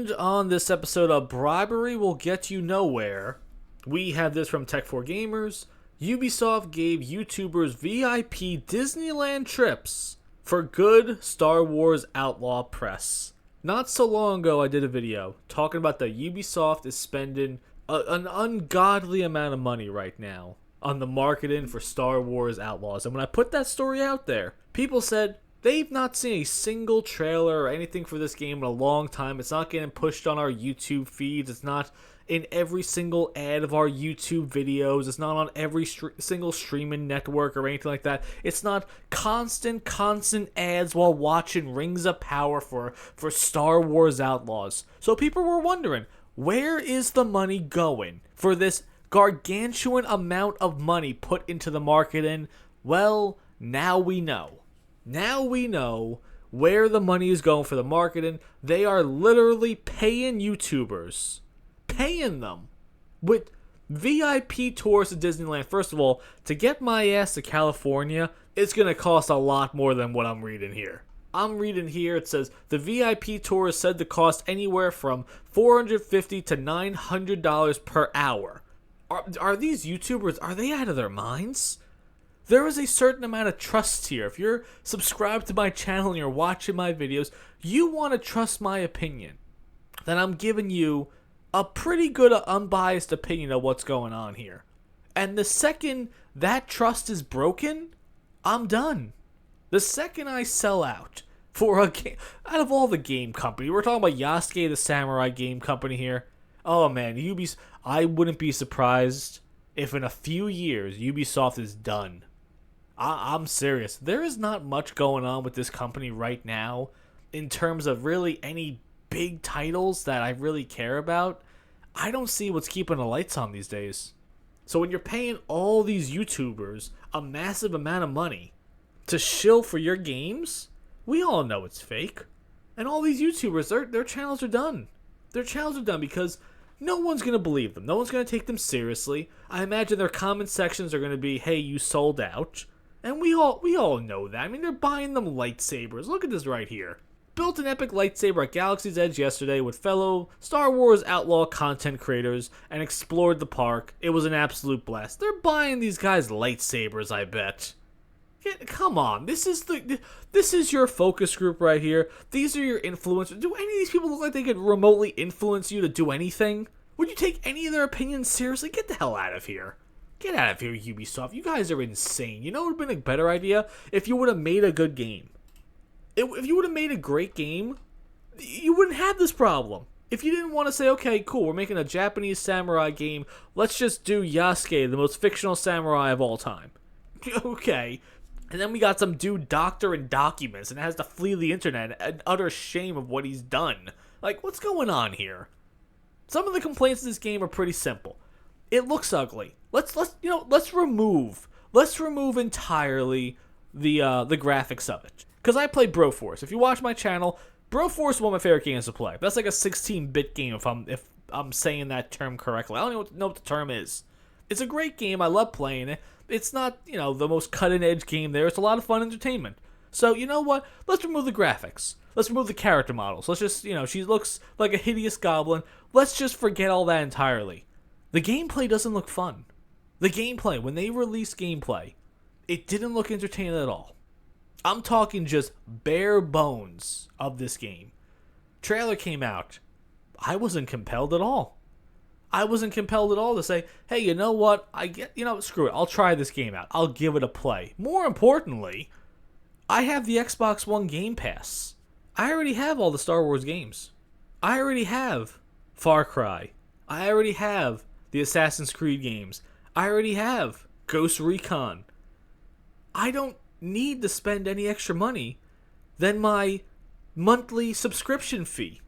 And on this episode of Bribery Will Get You Nowhere, we have this from Tech4Gamers. Ubisoft gave YouTubers VIP Disneyland trips for good Star Wars Outlaw press. Not so long ago, I did a video talking about that Ubisoft is spending an ungodly amount of money right now on the marketing for Star Wars Outlaws. And when I put that story out there, people said they've not seen a single trailer or anything for this game in a long time. It's not getting pushed on our YouTube feeds. It's not in every single ad of our YouTube videos. It's not on every single streaming network or anything like that. It's not constant ads while watching Rings of Power for Star Wars Outlaws. So people were wondering, where is the money going for this gargantuan amount of money put into the marketing? Well, now we know. Now we know where the money is going for the marketing. They are literally paying YouTubers. Paying them with VIP tours to Disneyland. First of all, to get my ass to California, it's going to cost a lot more than what I'm reading here. I'm reading here, it says, the VIP tour is said to cost anywhere from $450 to $900 per hour. Are these YouTubers, are they out of their minds? There is a certain amount of trust here. If you're subscribed to my channel and you're watching my videos, you want to trust my opinion. Then I'm giving you a pretty good unbiased opinion of what's going on here. And the second that trust is broken, I'm done. The second I sell out for a game, out of all the game companies, we're talking about Yasuke the Samurai game company here. Oh man, I wouldn't be surprised if in a few years Ubisoft is done. I'm serious. There is not much going on with this company right now in terms of really any big titles that I really care about. I don't see what's keeping the lights on these days. So when you're paying all these YouTubers a massive amount of money to shill for your games, we all know it's fake. And all these YouTubers, their channels are done. Their channels are done because no one's going to believe them. No one's going to take them seriously. I imagine their comment sections are going to be, hey, you sold out. And we all know that. I mean, they're buying them lightsabers. Look at this right here. Built an epic lightsaber at Galaxy's Edge yesterday with fellow Star Wars Outlaw content creators and explored the park. It was an absolute blast. They're buying these guys lightsabers, I bet. Come on, this is your focus group right here. These are your influencers. Do any of these people look like they could remotely influence you to do anything? Would you take any of their opinions seriously? Get the hell out of here. Get out of here, Ubisoft. You guys are insane. You know what would have been a better idea? If you would have made a good game. If you would have made a great game, you wouldn't have this problem. If you didn't want to say, okay, cool, we're making a Japanese samurai game, let's just do Yasuke, the most fictional samurai of all time. Okay. And then we got some dude doctoring documents and has to flee the internet, an utter shame of what he's done. Like, what's going on here? Some of the complaints of this game are pretty simple. It looks ugly. Let's remove entirely the graphics of it. Because I play Broforce. If you watch my channel, Broforce is one of my favorite games to play. That's like a 16-bit game if I'm saying that term correctly. I don't even know what the term is. It's a great game. I love playing it. It's not, the most cutting-edge game there. It's a lot of fun entertainment. So, you know what? Let's remove the graphics. Let's remove the character models. Let's just, she looks like a hideous goblin. Let's just forget all that entirely. The gameplay doesn't look fun. The gameplay, when they released gameplay, it didn't look entertaining at all. I'm talking just bare bones of this game. Trailer came out. I wasn't compelled at all. I wasn't compelled at all to say, hey, you know what? Screw it. I'll try this game out. I'll give it a play. More importantly, I have the Xbox One Game Pass. I already have all the Star Wars games. I already have Far Cry. I already have the Assassin's Creed games. I already have Ghost Recon. I don't need to spend any extra money than my monthly subscription fee.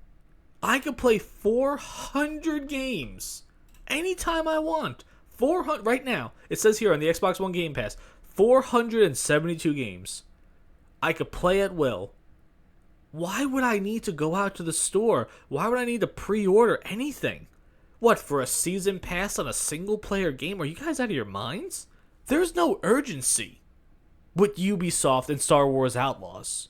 I could play 400 games anytime I want. 400 right now. It says here on the Xbox One Game Pass, 472 games. I could play at will. Why would I need to go out to the store? Why would I need to pre-order anything? What, for a season pass on a single-player game? Are you guys out of your minds? There's no urgency with Ubisoft and Star Wars Outlaws.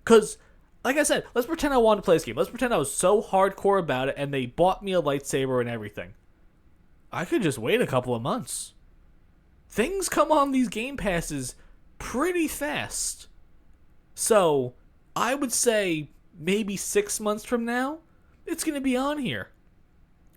Because Like I said, let's pretend I wanted to play this game. Let's pretend I was so hardcore about it and they bought me a lightsaber and everything. I could just wait a couple of months. Things come on these Game Passes pretty fast. So, I would say maybe 6 months from now, it's going to be on here.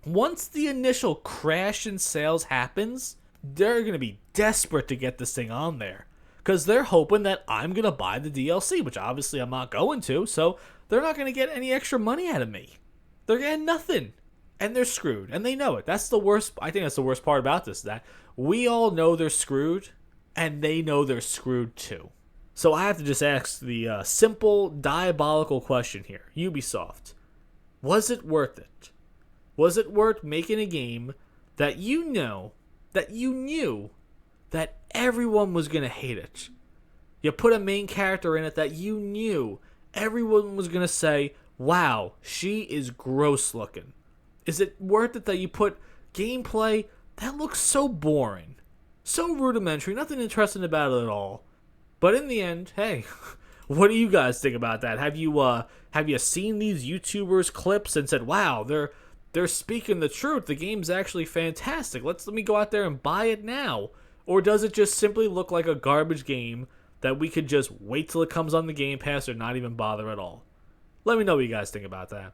Once the initial crash in sales happens, they're going to be desperate to get this thing on there. Because they're hoping that I'm going to buy the DLC, which obviously I'm not going to, so they're not going to get any extra money out of me. They're getting nothing. And they're screwed. And they know it. That's the worst. I think that's the worst part about this, that we all know they're screwed, and they know they're screwed too. So I have to just ask the simple, diabolical question here. Ubisoft, was it worth it? Was it worth making a game that you knew that everyone was going to hate it? You put a main character in it that you knew everyone was going to say, wow, she is gross looking. Is it worth it that you put gameplay that looks so boring, so rudimentary, nothing interesting about it at all? But in the end, hey, what do you guys think about that? Have you seen these YouTubers clips and said, wow, they're speaking the truth. The game's actually fantastic. Let me go out there and buy it now. Or does it just simply look like a garbage game that we could just wait till it comes on the Game Pass or not even bother at all? Let me know what you guys think about that.